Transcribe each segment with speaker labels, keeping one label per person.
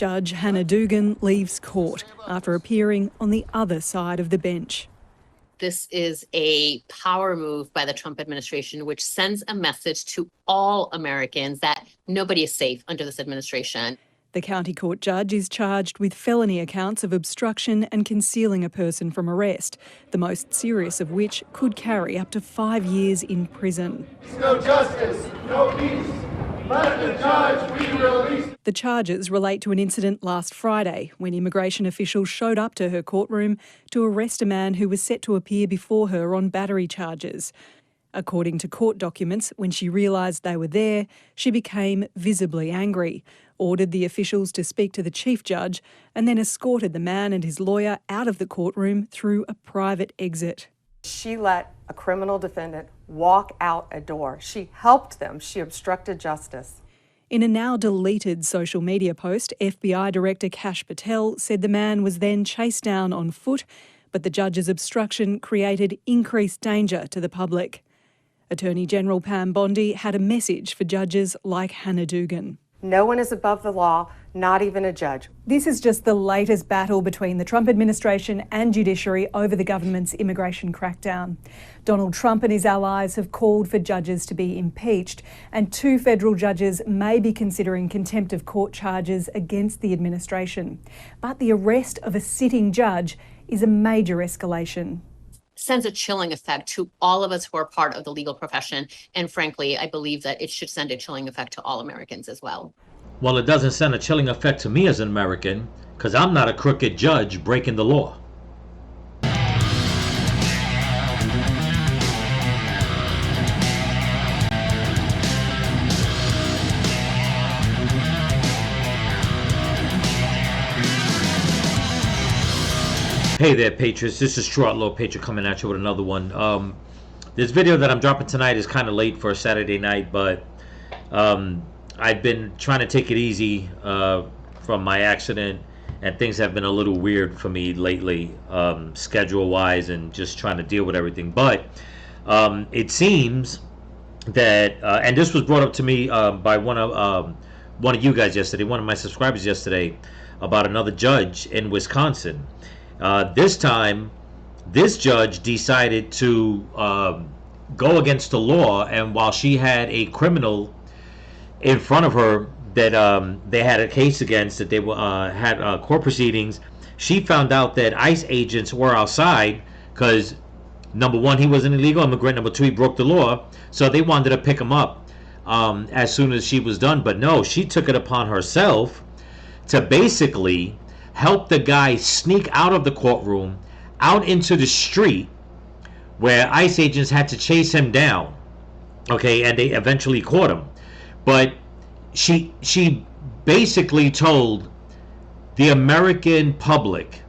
Speaker 1: Judge Hannah DUGAN leaves court after appearing on the other side of the bench.
Speaker 2: This is a power move by the Trump administration, which sends a message to all Americans that nobody is safe under this administration.
Speaker 1: The county court judge is charged with felony accounts of obstruction and concealing a person from arrest, the most serious of which could carry up to 5 years in prison.
Speaker 3: No justice, no peace. Let the judge be released.
Speaker 1: The charges relate to an incident last Friday when immigration officials showed up to her courtroom to arrest a man who was set to appear before her on battery charges. According to court documents, when she realised they were there, she became visibly angry, ordered the officials to speak to the chief judge, and then escorted the man and his lawyer out of the courtroom through a private exit.
Speaker 4: She let a criminal defendant walk out a door. She helped them. She obstructed justice.
Speaker 1: In a now deleted social media post, FBI Director CASH Patel said the man was then chased down on foot, but the judge's obstruction created increased danger to the public. Attorney General Pam Bondi had a message for judges like Hannah DUGAN.
Speaker 4: No one is above the law, not even a judge.
Speaker 1: This is just the latest battle between the Trump administration and judiciary over the government's immigration crackdown. Donald Trump and his allies have called for judges to be impeached, and 2 federal judges may be considering contempt of court charges against the administration. But the arrest of a sitting judge is a major escalation.
Speaker 2: Sends a chilling effect to all of us who are part of the legal profession. And frankly, I believe that it should send a chilling effect to all Americans as well.
Speaker 5: Well, it doesn't send a chilling effect to me as an American, because I'm not a crooked judge breaking the law. Hey there, Patriots. This is True Outlaw Patriot coming at you with another one. This video that I'm dropping tonight is kind of late for a Saturday night, but I've been trying to take it easy from my accident, and things have been a little weird for me lately, schedule-wise, and just trying to deal with everything. But it seems that, and this was brought up to me by one of you guys yesterday, one of my subscribers yesterday, about another judge in Wisconsin. This time, this judge decided to go against the law, and while she had a criminal in front of her that they had a case against, that they had court proceedings, she found out that ICE agents were outside because, number one, he was an illegal immigrant, number two, he broke the law, so they wanted to pick him up as soon as she was done. But no, she took it upon herself to basically help the guy sneak out of the courtroom, out into the street, where ICE agents had to chase him down, okay, and they eventually caught him. But she basically told the American public,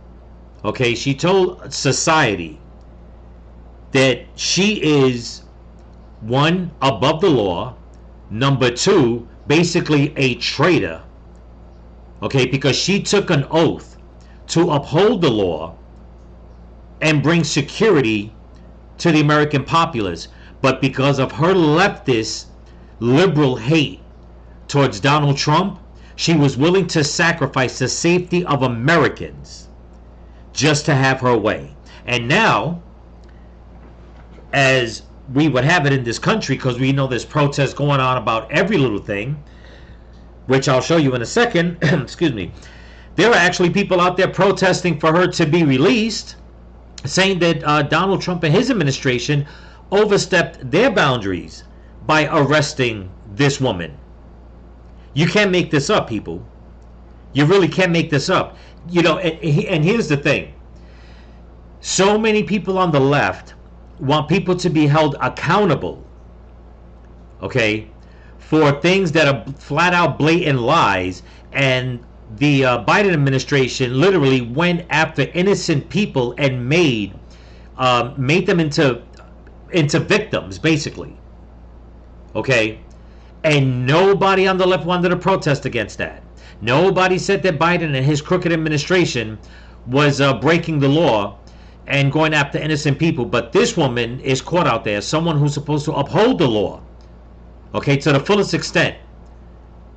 Speaker 5: okay, she told society that she is, one, above the law, number two, basically a traitor. Okay, because she took an oath to uphold the law and bring security to the American populace. But because of her leftist, liberal hate towards Donald Trump, she was willing to sacrifice the safety of Americans just to have her way. And now, as we would have it in this country, because we know there's protests going on about every little thing, which I'll show you in a second, excuse me, there are actually people out there protesting for her to be released, saying that Donald Trump and his administration overstepped their boundaries by arresting this woman. You can't make this up, people. You really can't make this up. You know, and here's the thing. So many people on the left want people to be held accountable, okay, for things that are flat out blatant lies, and the Biden administration literally went after innocent people and made them into victims, basically. Okay, and nobody on the left wanted to protest against that. Nobody said that Biden and his crooked administration was breaking the law and going after innocent people. But this woman is caught out there, someone who's supposed to uphold the law, okay, to the fullest extent.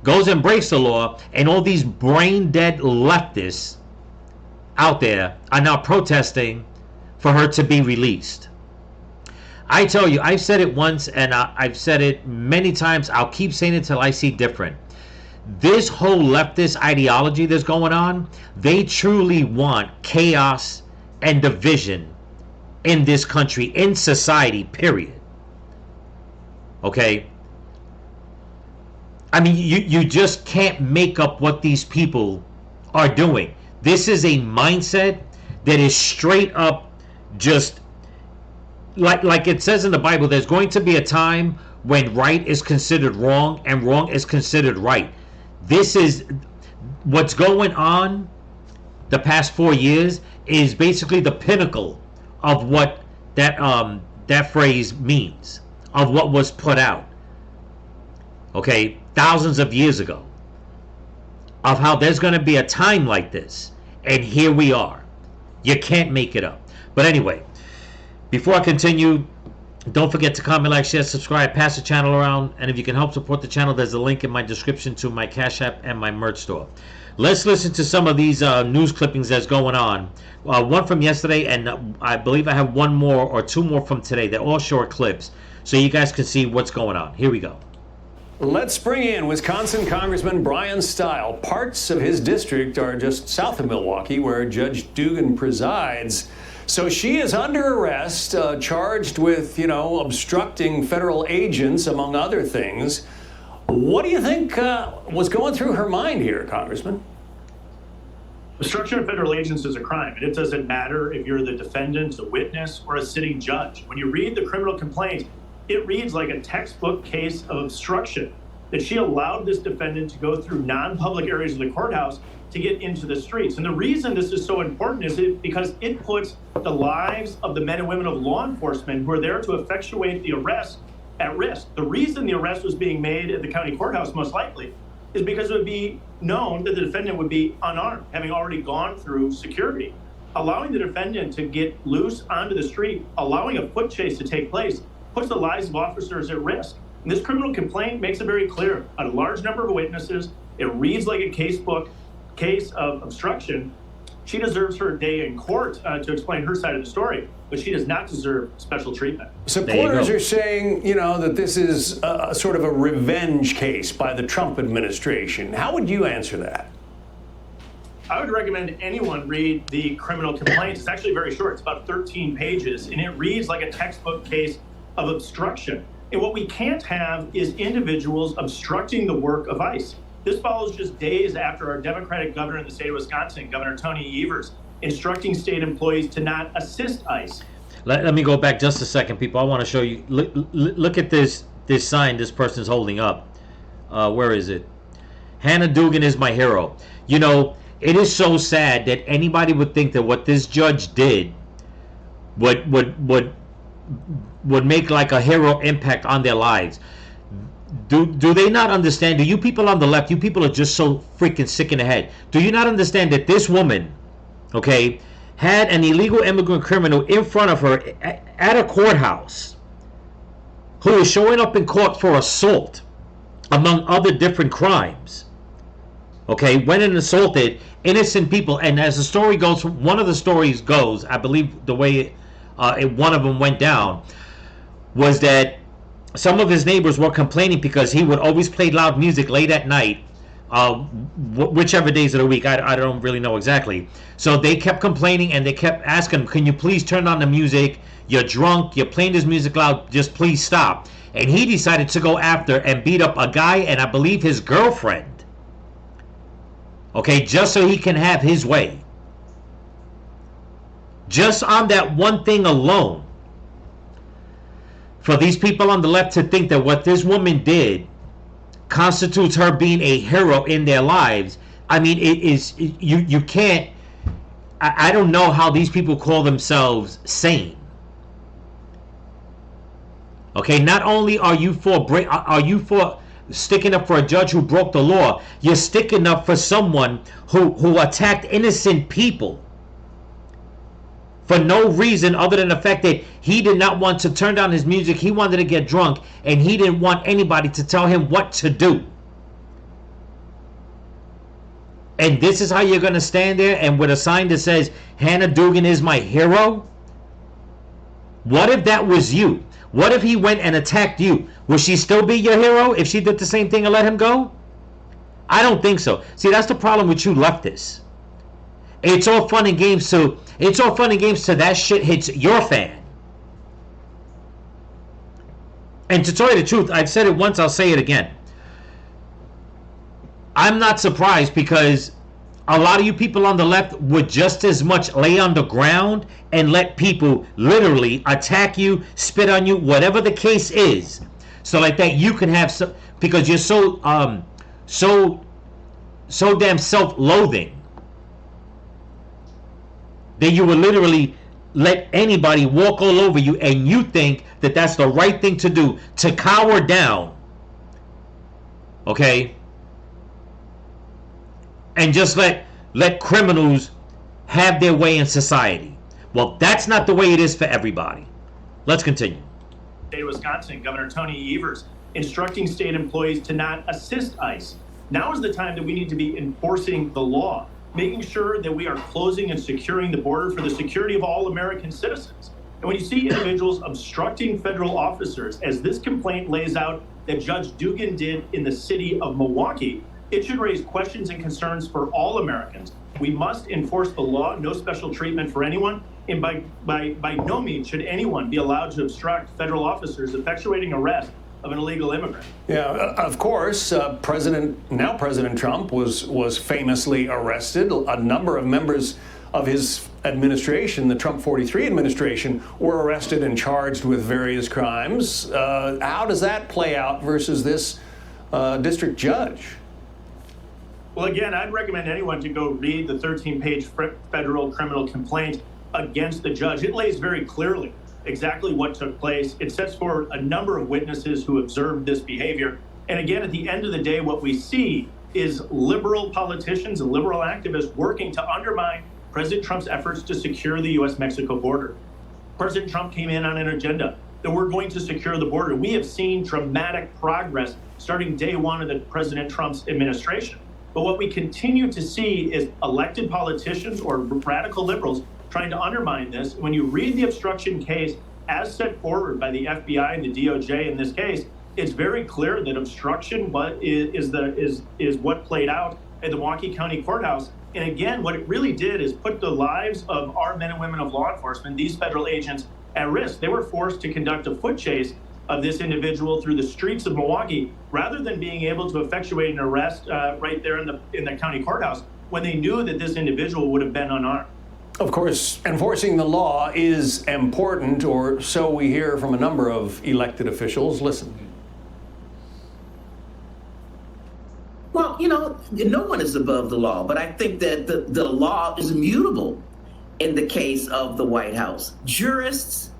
Speaker 5: goes and breaks the law, and all these brain dead leftists out there are now protesting for her to be released. I tell you, I've said it once and I've said it many times. I'll keep saying it till I see different. This whole leftist ideology that's going on, they truly want chaos and division in this country, in society, period. Okay? I mean, you just can't make up what these people are doing. This is a mindset that is straight up just like it says in the Bible, there's going to be a time when right is considered wrong and wrong is considered right. This is what's going on the past 4 years is basically the pinnacle of what that phrase means, of what was put out, okay, thousands of years ago, of how there's going to be a time like this, and here we are. You can't make it up. But anyway, before I continue, don't forget to comment, like, share, subscribe, pass the channel around, and if you can help support the channel, there's a link in my description to my Cash App and my merch store. Let's listen to some of these news clippings that's going on. One from yesterday, and I believe I have one more or two more from today. They're all short clips, so you guys can see what's going on. Here we go.
Speaker 6: Let's bring in Wisconsin Congressman Brian Stile. Parts of his district are just south of Milwaukee, where Judge DUGAN presides. So she is under arrest, charged with, obstructing federal agents, among other things. What do you think was going through her mind here, Congressman?
Speaker 7: Obstruction of federal agents is a crime, and it doesn't matter if you're the defendant, a witness, or a sitting judge. When you read the criminal complaint, it reads like a textbook case of obstruction, that she allowed this defendant to go through non-public areas of the courthouse to get into the streets. And the reason this is so important is because it puts the lives of the men and women of law enforcement who are there to effectuate the arrest at risk. The reason the arrest was being made at the county courthouse, most likely, is because it would be known that the defendant would be unarmed, having already gone through security. Allowing the defendant to get loose onto the street, allowing a foot chase to take place, puts the lives of officers at risk. And this criminal complaint makes it very clear. A large number of witnesses, it reads like a case of obstruction. She deserves her day in court to explain her side of the story, but she does not deserve special treatment.
Speaker 6: Supporters are saying, that this is a sort of a revenge case by the Trump administration. How would you answer that?
Speaker 7: I would recommend anyone read the criminal complaint. It's actually very short. It's about 13 pages, and it reads like a textbook case of obstruction. And what we can't have is individuals obstructing the work of ICE. This follows just days after our Democratic governor in the state of Wisconsin, Governor Tony Evers, instructing state employees to not assist ICE.
Speaker 5: Let me go back just a second, people. I want to show you. Look at this sign this person's holding up. Where is it? Hannah Dugan is my hero. It is so sad that anybody would think that what this judge did would make like a hero impact on their lives. Do they not understand? Do you people on the left, you people are just so freaking sick in the head. Do you not understand that this woman, okay, had an illegal immigrant criminal in front of her at a courthouse who is showing up in court for assault, among other different crimes, okay, went and assaulted innocent people. And as the story goes, one of the stories goes, I believe the way one of them went down, was that some of his neighbors were complaining because he would always play loud music late at night, whichever days of the week, I don't really know exactly. So they kept complaining and they kept asking him, can you please turn on the music? You're drunk, you're playing this music loud, just please stop. And he decided to go after and beat up a guy and I believe his girlfriend, okay, just so he can have his way. Just on that one thing alone. For these people on the left to think that what this woman did constitutes her being a hero in their lives, I mean, you can't. I don't know how these people call themselves sane. Okay, not only are you for sticking up for a judge who broke the law, you're sticking up for someone who attacked innocent people for no reason other than the fact that he did not want to turn down his music. He wanted to get drunk, and he didn't want anybody to tell him what to do. And this is how you're going to stand there and with a sign that says, Hannah Dugan is my hero? What if that was you? What if he went and attacked you? Would she still be your hero if she did the same thing and let him go? I don't think so. See, that's the problem with you leftists. It's all fun and games till that shit hits your fan. And to tell you the truth, I've said it once, I'll say it again. I'm not surprised because a lot of you people on the left would just as much lay on the ground and let people literally attack you, spit on you, whatever the case is. So like that you can have some, because you're so damn self-loathing that you would literally let anybody walk all over you, and you think that that's the right thing to do, to cower down, okay, and just let criminals have their way in society. Well, that's not the way it is for everybody. Let's continue.
Speaker 7: State of Wisconsin, Governor Tony Evers instructing state employees to not assist ICE. Now is the time that we need to be enforcing the law, making sure that we are closing and securing the border for the security of all American citizens. And when you see individuals obstructing federal officers, as this complaint lays out that Judge Dugan did in the city of Milwaukee, it should raise questions and concerns for all Americans. We must enforce the law, no special treatment for anyone, and by no means should anyone be allowed to obstruct federal officers effectuating arrest of an illegal immigrant.
Speaker 6: Yeah, of course, President Trump was famously arrested. A number of members of his administration, the Trump 43 administration, were arrested and charged with various crimes. How does that play out versus this district judge?
Speaker 7: Well, again, I'd recommend anyone to go read the 13-page federal criminal complaint against the judge. It lays very clearly exactly what took place. It sets forward a number of witnesses who observed this behavior. And again, at the end of the day, what we see is liberal politicians and liberal activists working to undermine President Trump's efforts to secure the U.S.-Mexico border. President Trump came in on an agenda that we're going to secure the border. We have seen dramatic progress starting day one of the President Trump's administration. But what we continue to see is elected politicians or radical liberals trying to undermine this. When you read the obstruction case as set forward by the FBI and the DOJ in this case, it's very clear that obstruction is what played out at the Milwaukee County Courthouse. And again, what it really did is put the lives of our men and women of law enforcement, these federal agents, at risk. They were forced to conduct a foot chase of this individual through the streets of Milwaukee, rather than being able to effectuate an arrest right there in the county courthouse when they knew that this individual would have been unarmed.
Speaker 6: Of course, enforcing the law is important, or so we hear from a number of elected officials. Listen.
Speaker 8: Well, no one is above the law, but I think that the law is immutable in the case of the White House. Jurists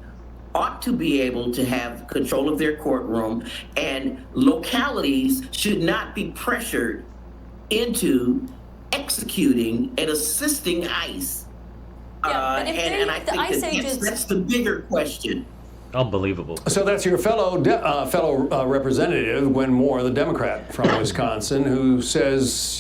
Speaker 8: ought to be able to have control of their courtroom, and localities should not be pressured into executing and assisting ICE.
Speaker 9: Yeah,
Speaker 8: and I think that's the bigger question.
Speaker 5: Unbelievable.
Speaker 6: So that's your fellow representative, Gwen Moore, the Democrat from Wisconsin, who says,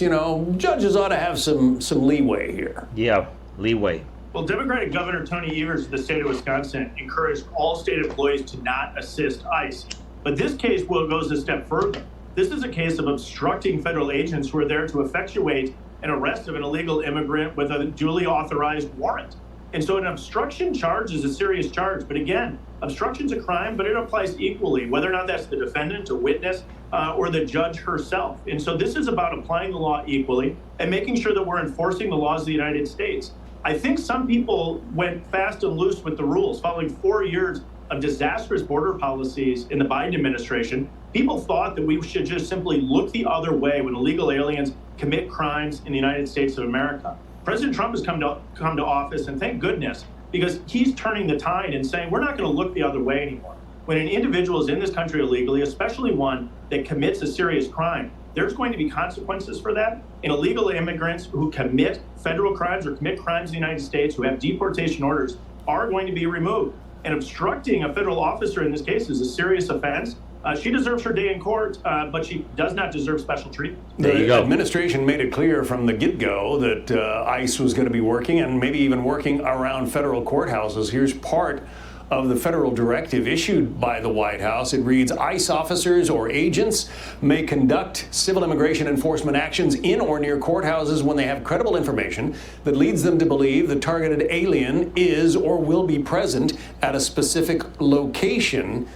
Speaker 6: judges ought to have some leeway here.
Speaker 5: Yeah, leeway.
Speaker 7: Well, Democratic Governor Tony Evers of the state of Wisconsin encouraged all state employees to not assist ICE. But this case goes a step further. This is a case of obstructing federal agents who are there to effectuate an arrest of an illegal immigrant with a duly authorized warrant. And so an obstruction charge is a serious charge. But again, obstruction's a crime, but it applies equally, whether or not that's the defendant, a witness, or the judge herself. And so this is about applying the law equally and making sure that we're enforcing the laws of the United States. I think some people went fast and loose with the rules. Following 4 years of disastrous border policies in the Biden administration, people thought that we should just simply look the other way when illegal aliens commit crimes in the United States of America. President Trump has come to office, and thank goodness, because he's turning the tide and saying we're not going to look the other way anymore. When an individual is in this country illegally, especially one that commits a serious crime, there's going to be consequences for that. And illegal immigrants who commit federal crimes or commit crimes in the United States, who have deportation orders, are going to be removed. And obstructing a federal officer in this case is a serious offense. She deserves her day in court, but she does not deserve special treatment.
Speaker 6: The administration made it clear from the get-go that ICE was going to be working and maybe even working around federal courthouses. Here's part of the federal directive issued by the White House. It reads, ICE officers or agents may conduct civil immigration enforcement actions in or near courthouses when they have credible information that leads them to believe the targeted alien is or will be present at a specific location,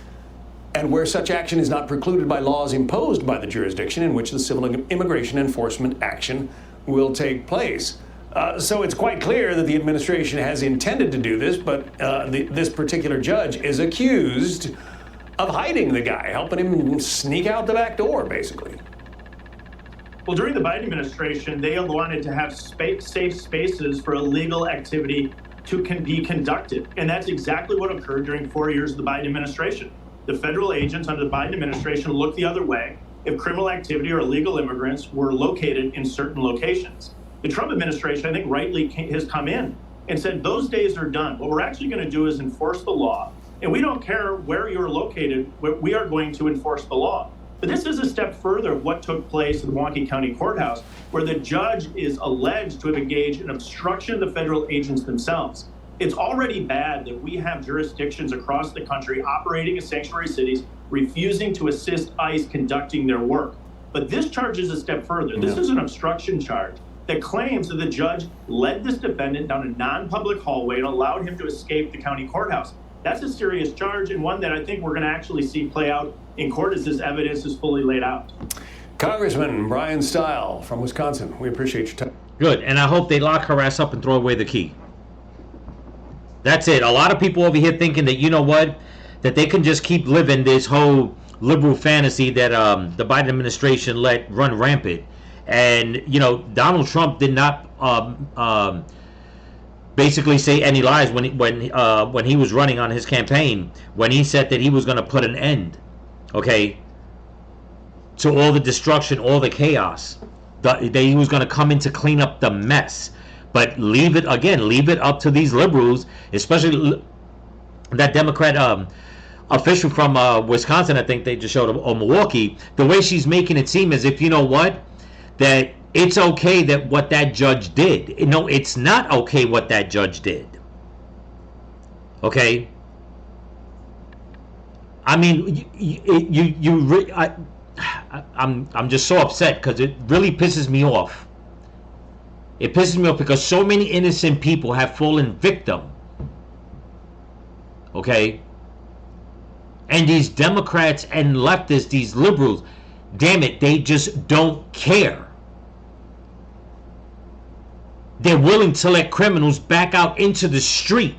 Speaker 6: and where such action is not precluded by laws imposed by the jurisdiction in which the civil immigration enforcement action will take place. So it's quite clear that the administration has intended to do this, but this particular judge is accused of hiding the guy, helping him sneak out the back door, basically.
Speaker 7: Well, during the Biden administration, they wanted to have safe spaces for illegal activity to be conducted. And that's exactly what occurred during 4 years of the Biden administration. The federal agents under the Biden administration looked the other way if criminal activity or illegal immigrants were located in certain locations. The Trump administration, I think, rightly has come in and said those days are done. What we're actually going to do is enforce the law. And we don't care where you're located, we are going to enforce the law. But this is a step further of what took place in the Milwaukee County Courthouse, where the judge is alleged to have engaged in obstruction of the federal agents themselves. It's already bad that we have jurisdictions across the country operating as sanctuary cities, refusing to assist ICE conducting their work. But this charge is a step further. This is an obstruction charge that claims that the judge led this defendant down a non-public hallway and allowed him to escape the county courthouse. That's a serious charge, and one that I think we're going to actually see play out in court as this evidence is fully laid out.
Speaker 6: Congressman Brian Stile from Wisconsin, we appreciate your time.
Speaker 5: Good, and I hope they lock her ass up and throw away the key. That's it. A lot of people over here thinking that, you know what, that they can just keep living this whole liberal fantasy that the Biden administration let run rampant. And, you know, Donald Trump did not basically say any lies when he was running on his campaign, when he said that he was going to put an end, okay, to all the destruction, all the chaos. That he was going to come in to clean up the mess. But leave it up to these liberals, especially that Democrat official from Wisconsin, I think they just showed, or Milwaukee, the way she's making it seem as if, you know what, that it's okay that what that judge did. No, it's not okay what that judge did. Okay? I mean, I'm just so upset because it really pisses me off. It pisses me off because so many innocent people have fallen victim. Okay? And these Democrats and leftists, these liberals, damn it, they just don't care. They're willing to let criminals back out into the street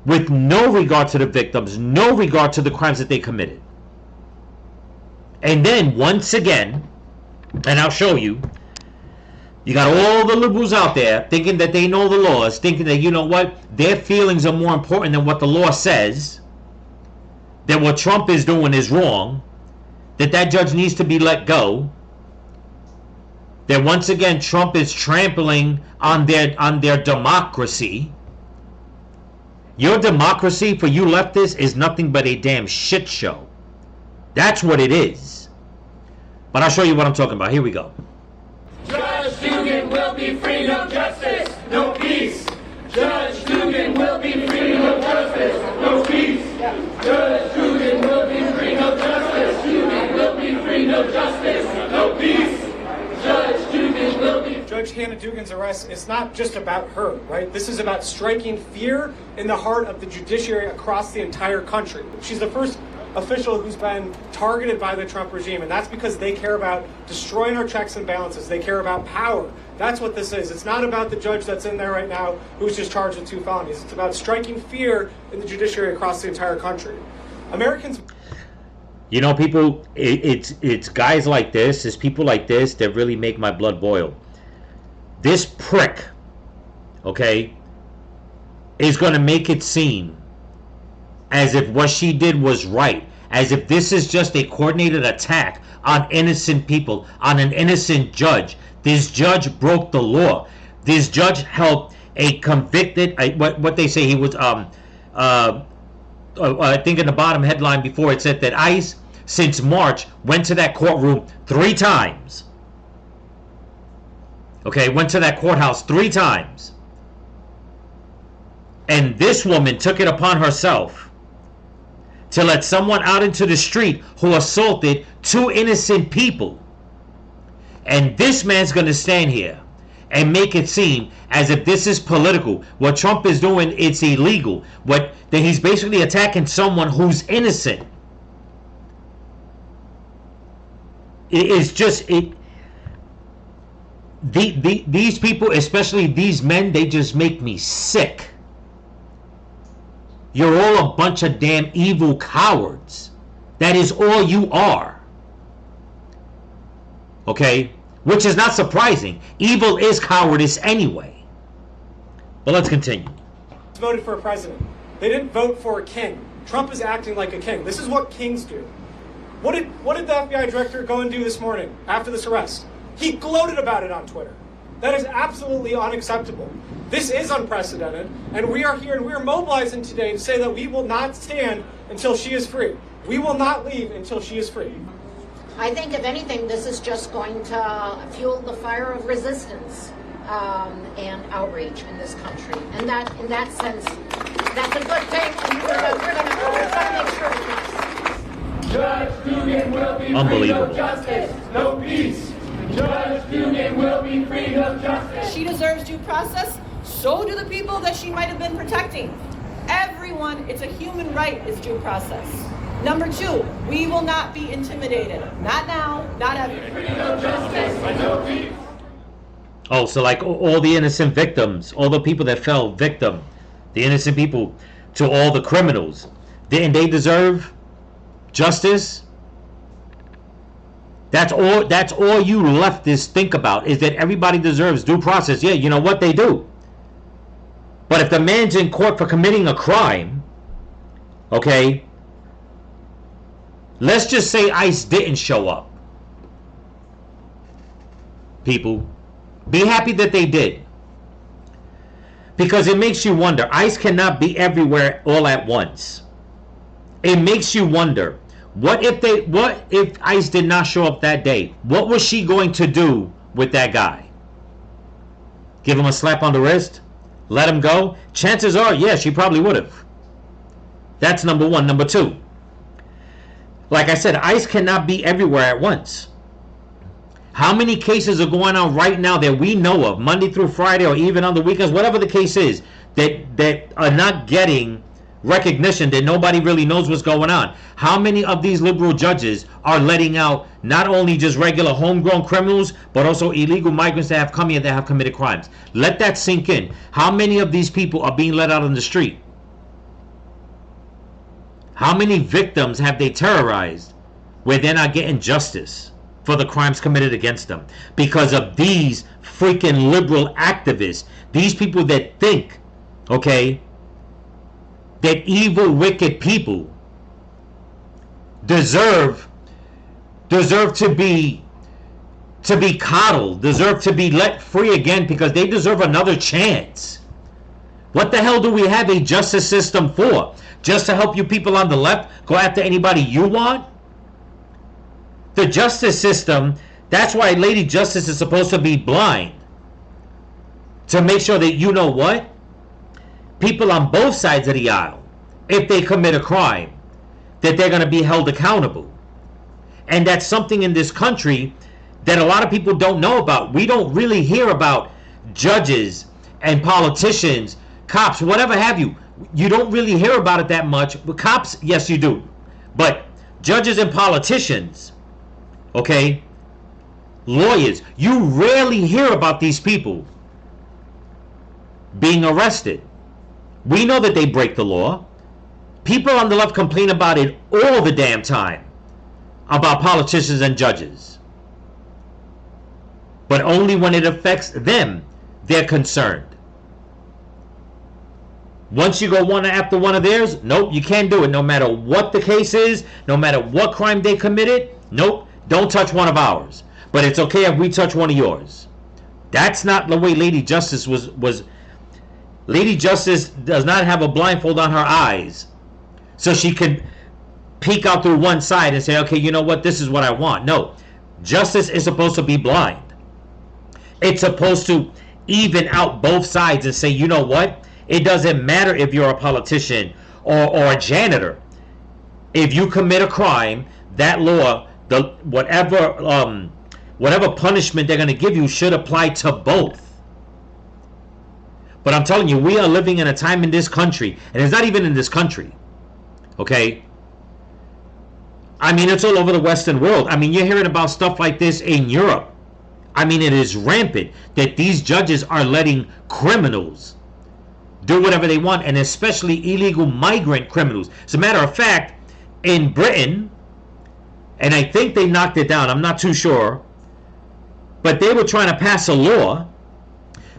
Speaker 5: with no regard to the victims, no regard to the crimes that they committed. And then, once again, and I'll show you, you got all the liberals out there thinking that they know the laws, thinking that, you know what, their feelings are more important than what the law says, that what Trump is doing is wrong, that that judge needs to be let go, that once again Trump is trampling on their democracy. Your democracy for you leftists is nothing but a damn shit show. That's what it is. But I'll show you what I'm talking about. Here we go.
Speaker 3: Judge Dugan will be free, no justice, no peace. Judge Dugan will be free, no justice, no peace. Judge Dugan will be free, no justice. Dugan will be free, no justice, no peace. Judge Dugan will be.
Speaker 9: Judge Hannah Dugan's arrest is not just about her, right? This is about striking fear in the heart of the judiciary across the entire country. She's the first official who's been targeted by the Trump regime, and that's because they care about destroying our checks and balances. They care about power. That's what this is. It's not about the judge that's in there right now who's just charged with 2 felonies. It's about striking fear in the judiciary across the entire country. Americans...
Speaker 5: You know, people, it's guys like this, it's people like this that really make my blood boil. This prick, okay, is going to make it seem as if what she did was right, as if this is just a coordinated attack on innocent people, on an innocent judge. This judge broke the law. This judge helped a convicted, what they say he was, I think in the bottom headline before it said that ICE since March went to that courtroom 3 times. Okay, went to that courthouse 3 times. And this woman took it upon herself to let someone out into the street who assaulted 2 innocent people. And this man's going to stand here and make it seem as if this is political. What Trump is doing, it's illegal. That he's basically attacking someone who's innocent. It is just these people, especially these men, they just make me sick. You're all a bunch of damn evil cowards. That is all you are. Okay? Which is not surprising. Evil is cowardice anyway. But let's continue.
Speaker 9: Voted for a president. They didn't vote for a king. Trump is acting like a king. This is what kings do. What did the FBI director go and do this morning after this arrest? He gloated about it on Twitter. That is absolutely unacceptable. This is unprecedented, and we are here and we are mobilizing today to say that we will not stand until she is free. We will not leave until she is free.
Speaker 10: I think, if anything, this is just going to fuel the fire of resistance and outrage in this country. And that, in that sense, that's a good thing. And we're gonna make sure it is.
Speaker 3: Judge Dugan will be free,
Speaker 5: Unbelievable.
Speaker 3: no justice, no peace. Judge Dugan will be free, no justice.
Speaker 11: She deserves due process. So do the people that she might have been protecting. Everyone, it's a human right, is due process. Number 2, we will not be intimidated. Not now, not ever.
Speaker 3: No justice, no peace.
Speaker 5: Oh, so like all the innocent victims, all the people that fell victim, the innocent people to all the criminals, didn't they deserve justice? That's all you leftists think about, is that everybody deserves due process. Yeah, you know what, they do. But if the man's in court for committing a crime, okay, let's just say ICE didn't show up. People, be happy that they did. Because it makes you wonder. ICE cannot be everywhere all at once. It makes you wonder, what if ICE did not show up that day? What was she going to do with that guy? Give him a slap on the wrist? Let him go? Chances are, yeah, she probably would have. That's number 1. Number 2, like I said, ICE cannot be everywhere at once. How many cases are going on right now that we know of, Monday through Friday or even on the weekends, whatever the case is, that are not getting recognition, that nobody really knows what's going on? How many of these liberal judges are letting out not only just regular homegrown criminals, but also illegal migrants that have come here that have committed crimes? Let that sink in. How many of these people are being let out on the street? How many victims have they terrorized where they're not getting justice for the crimes committed against them? Because of these freaking liberal activists, these people that think, okay, that evil, wicked people deserve to be coddled, deserve to be let free again, because they deserve another chance. What the hell do we have a justice system for? Just to help you people on the left go after anybody you want? The justice system, that's why Lady Justice is supposed to be blind. To make sure that, you know what? People on both sides of the aisle, if they commit a crime, that they're going to be held accountable. And that's something in this country that a lot of people don't know about. We don't really hear about judges and politicians, cops, whatever have you. You don't really hear about it that much. But cops, yes, you do. But judges and politicians, okay, lawyers, you rarely hear about these people being arrested. We know that they break the law. People on the left complain about it all the damn time, about politicians and judges. But only when it affects them, they're concerned. Once you go one after one of theirs, nope, you can't do it. No matter what the case is, no matter what crime they committed, nope, don't touch one of ours. But it's okay if we touch one of yours. That's not the way Lady Justice was. Lady Justice does not have a blindfold on her eyes so she could peek out through one side and say, okay, you know what, this is what I want. No, justice is supposed to be blind. It's supposed to even out both sides and say, you know what, it doesn't matter if you're a politician or a janitor. If you commit a crime, that law, whatever punishment they're going to give you should apply to both. But I'm telling you, we are living in a time in this country, and it's not even in this country, okay? I mean, it's all over the Western world. I mean, you're hearing about stuff like this in Europe. I mean, it is rampant that these judges are letting criminals do whatever they want, and especially illegal migrant criminals. As a matter of fact, in Britain, and I think they knocked it down, I'm not too sure, but they were trying to pass a law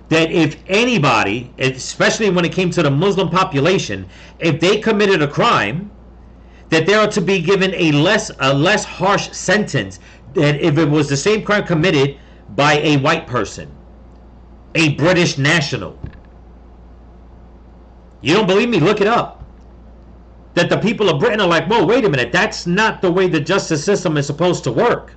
Speaker 5: that if anybody, especially when it came to the Muslim population, if they committed a crime, that they are to be given a less harsh sentence than if it was the same crime committed by a white person, a British national. You don't believe me? Look it up. That the people of Britain are like, whoa, wait a minute, that's not the way the justice system is supposed to work.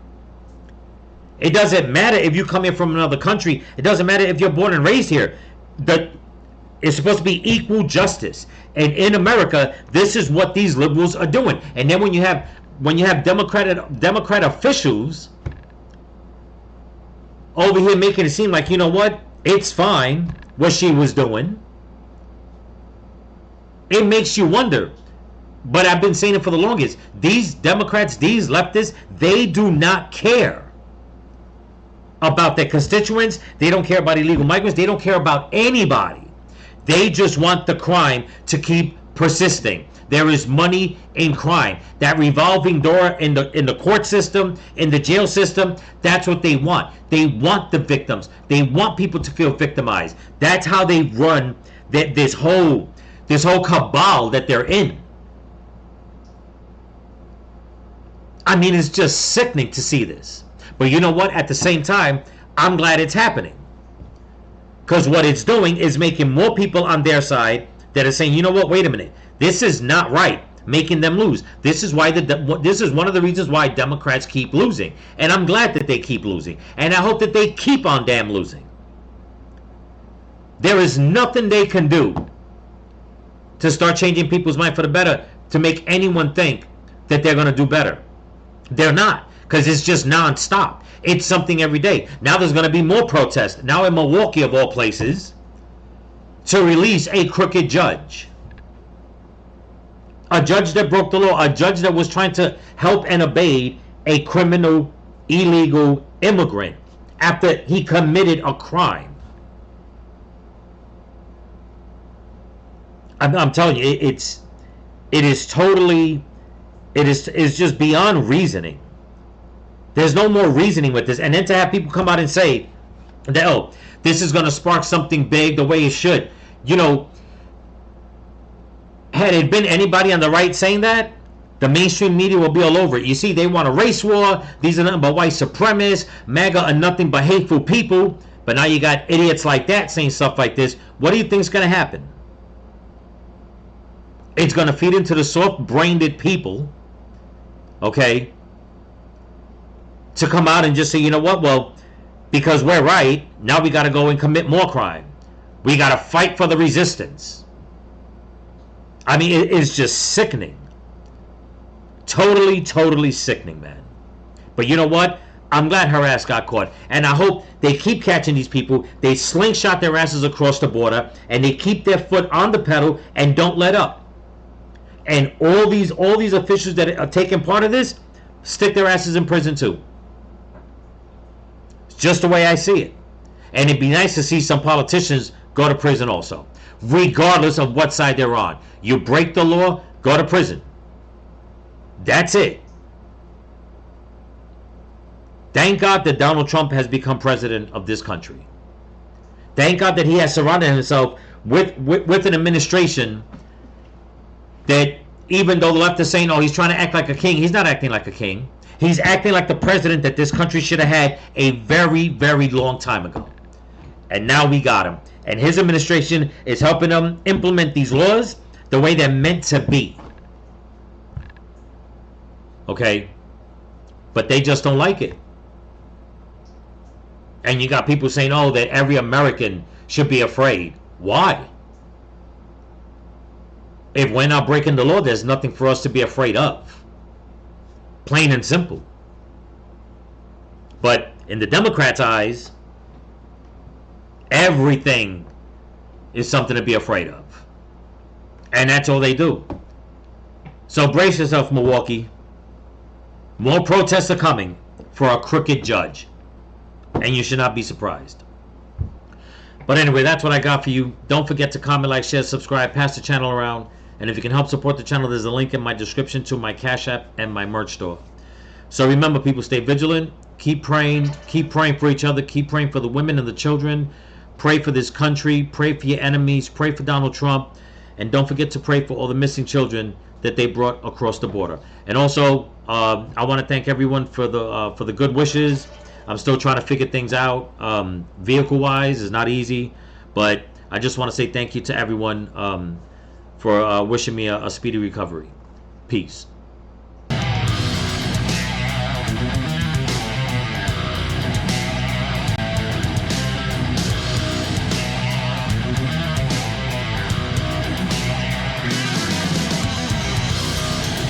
Speaker 5: It doesn't matter if you come here from another country. It doesn't matter if you're born and raised here. It's supposed to be equal justice. And in America, this is what these liberals are doing. And then when you have Democrat officials over here making it seem like, you know what, it's fine what she was doing, it makes you wonder. But I've been saying it for the longest. These Democrats, these leftists, they do not care about their constituents. They don't care about illegal migrants. They don't care about anybody. They just want the crime to keep persisting. There is money in crime. That revolving door in the court system, in the jail system, that's what they want. They want the victims. They want people to feel victimized. That's how they run this whole cabal that they're in. I mean, it's just sickening to see this. But you know what? At the same time, I'm glad it's happening. Because what it's doing is making more people on their side that are saying, you know what, wait a minute, this is not right, making them lose. This is why this is one of the reasons why Democrats keep losing. And I'm glad that they keep losing. And I hope that they keep on damn losing. There is nothing they can do to start changing people's mind for the better, to make anyone think that they're going to do better. They're not, because it's just non-stop. It's something every day. Now there's going to be more protests. Now in Milwaukee, of all places, to release a crooked judge. A judge that broke the law. A judge that was trying to help and obey a criminal, illegal immigrant after he committed a crime. I'm telling you, it is totally... It's just beyond reasoning. There's no more reasoning with this. And then to have people come out and say that, oh, this is going to spark something big the way it should. You know, had it been anybody on the right saying that, the mainstream media will be all over it. You see, they want a race war. These are nothing but white supremacists. MAGA are nothing but hateful people. But now you got idiots like that saying stuff like this. What do you think is going to happen? It's going to feed into the soft-brained people, okay, to come out and just say, you know what, well, because we're right, now we got to go and commit more crime. We got to fight for the resistance. I mean, it is just sickening. Totally, totally sickening, man. But you know what? I'm glad her ass got caught. And I hope they keep catching these people. They slingshot their asses across the border, and they keep their foot on the pedal and don't let up. And all these officials that are taking part of this, stick their asses in prison too. It's just the way I see it. And it'd be nice to see some politicians go to prison also, regardless of what side they're on. You break the law, go to prison. That's it. Thank God that Donald Trump has become president of this country. Thank God that he has surrounded himself with an administration that, even though the left is saying, oh, he's trying to act like a king, he's not acting like a king. He's acting like the president that this country should have had a very, very long time ago. And now we got him. And his administration is helping them implement these laws the way they're meant to be. Okay? But they just don't like it. And you got people saying, oh, that every American should be afraid. Why? If we're not breaking the law, there's nothing for us to be afraid of. Plain and simple. But in the Democrats' eyes, everything is something to be afraid of. And that's all they do. So brace yourself, Milwaukee. More protests are coming for a crooked judge. And you should not be surprised. But anyway, that's what I got for you. Don't forget to comment, like, share, subscribe, pass the channel around. And if you can help support the channel, there's a link in my description to my Cash App and my merch store. So remember, people, stay vigilant. Keep praying for each other. Keep praying for the women and the children. Pray for this country. Pray for your enemies. Pray for Donald Trump. And don't forget to pray for all the missing children that they brought across the border. And also, I want to thank everyone for the good wishes. I'm still trying to figure things out. Vehicle-wise, it's not easy. But I just want to say thank you to everyone for wishing me a speedy recovery. Peace.